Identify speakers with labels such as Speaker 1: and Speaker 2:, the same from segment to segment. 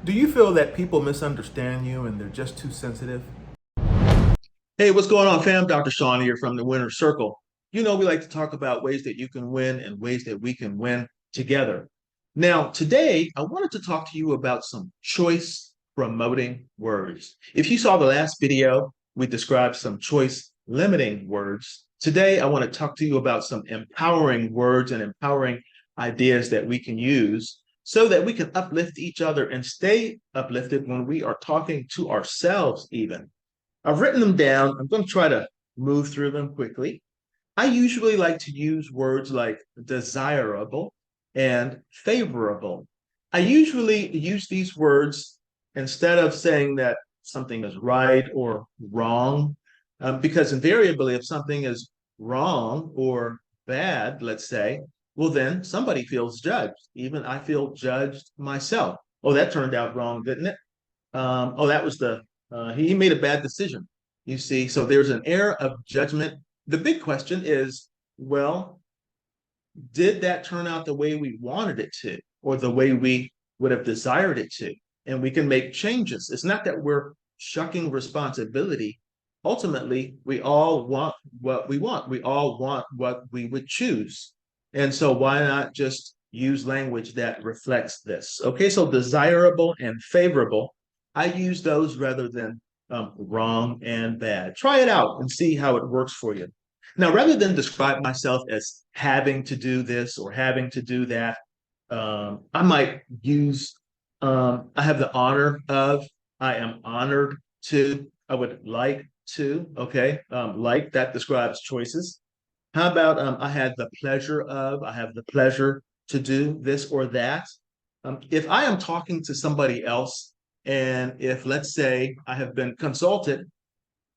Speaker 1: Do you feel that people misunderstand you and they're just too sensitive?
Speaker 2: Hey, what's going on, fam? Dr. Sean here from the Winner's Circle. You know, we like to talk about ways that you can win and ways that we can win together. Now, today, I wanted to talk to you about some choice promoting words. If you saw the last video, we described some choice limiting words. Today, I want to talk to you about some empowering words and empowering ideas that we can use so that we can uplift each other and stay uplifted when we are talking to ourselves, even. I've written them down. I'm going to try to move through them quickly. I usually like to use words like desirable and favorable. I usually use these words instead of saying that something is right or wrong, because invariably, if something is wrong or bad, let's say, well, then somebody feels judged. Even I feel judged myself. Oh, that turned out wrong, didn't it? Oh, that was he made a bad decision. You see, so there's an air of judgment. The big question is, well, did that turn out the way we wanted it to, or the way we would have desired it to? And we can make changes. It's not that we're shucking responsibility. Ultimately, we all want what we want. We all want what we would choose. And so why not just use language that reflects this? Okay, so desirable and favorable. I use those rather than wrong and bad. Try it out and see how it works for you. Now, rather than describe myself as having to do this or having to do that, I might use I have the honor of, I am honored to, I would like to, okay? Like that describes choices. How about I had the pleasure of, I have the pleasure to do this or that. If I am talking to somebody else, and if let's say I have been consulted,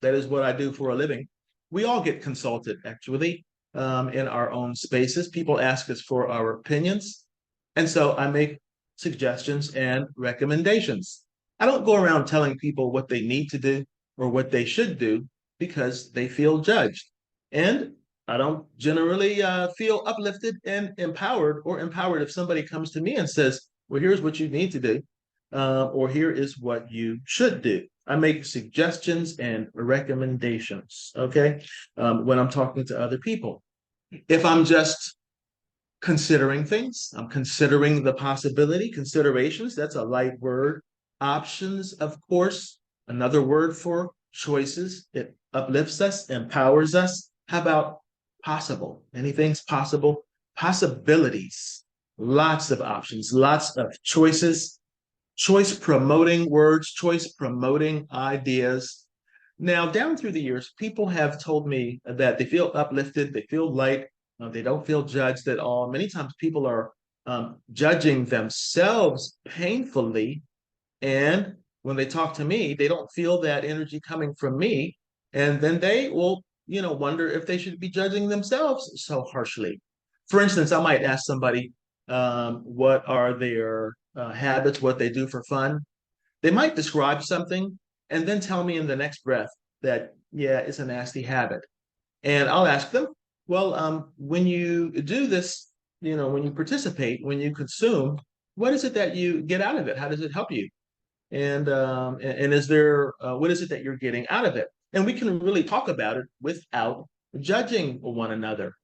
Speaker 2: that is what I do for a living. We all get consulted actually in our own spaces. People ask us for our opinions. And so I make suggestions and recommendations. I don't go around telling people what they need to do or what they should do because they feel judged. And I don't generally feel uplifted and empowered or empowered if somebody comes to me and says, well, here's what you need to do, or here is what you should do. I make suggestions and recommendations, okay, when I'm talking to other people. If I'm just considering things, I'm considering the possibility, considerations, that's a light word. Options, of course, another word for choices. It uplifts us, empowers us. How about possible? Anything's possible. Possibilities, lots of options, lots of choices, choice promoting words, choice promoting ideas. Now, down through the years, people have told me that they feel uplifted, they feel light, they don't feel judged at all. Many times people are judging themselves painfully. And when they talk to me, they don't feel that energy coming from me. And then they will, wonder if they should be judging themselves so harshly. For instance, I might ask somebody, what are their habits, what they do for fun. They might describe something and then tell me in the next breath that, yeah, it's a nasty habit. And I'll ask them, well, when you do this, when you participate, when you consume, what is it that you get out of it? How does it help you? And is there what is it that you're getting out of it? And we can really talk about it without judging one another.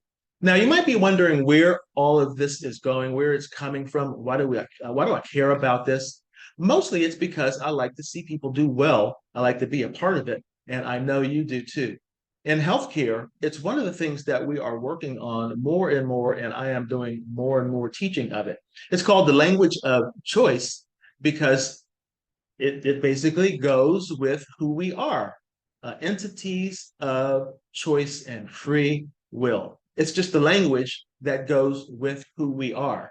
Speaker 2: Now, you might be wondering where all of this is going, where it's coming from. Why do I care about this? Mostly, it's because I like to see people do well. I like to be a part of it, and I know you do too. In healthcare, it's one of the things that we are working on more and more, and I am doing more and more teaching of it. It's called the language of choice because it basically goes with who we are, entities of choice and free will. It's just the language that goes with who we are.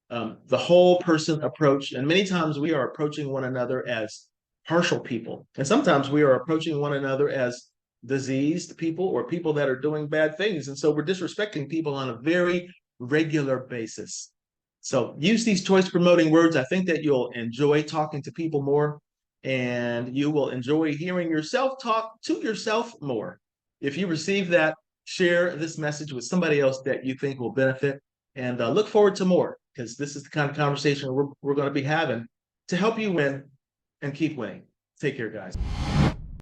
Speaker 2: The whole person approach, and many times we are approaching one another as partial people, and sometimes we are approaching one another as diseased people or people that are doing bad things. And so we're disrespecting people on a very regular basis. So use these choice promoting words. I think that you'll enjoy talking to people more and you will enjoy hearing yourself talk to yourself more. If you receive that, share this message with somebody else that you think will benefit and look forward to more because this is the kind of conversation we're going to be having to help you win and keep winning. Take care, guys.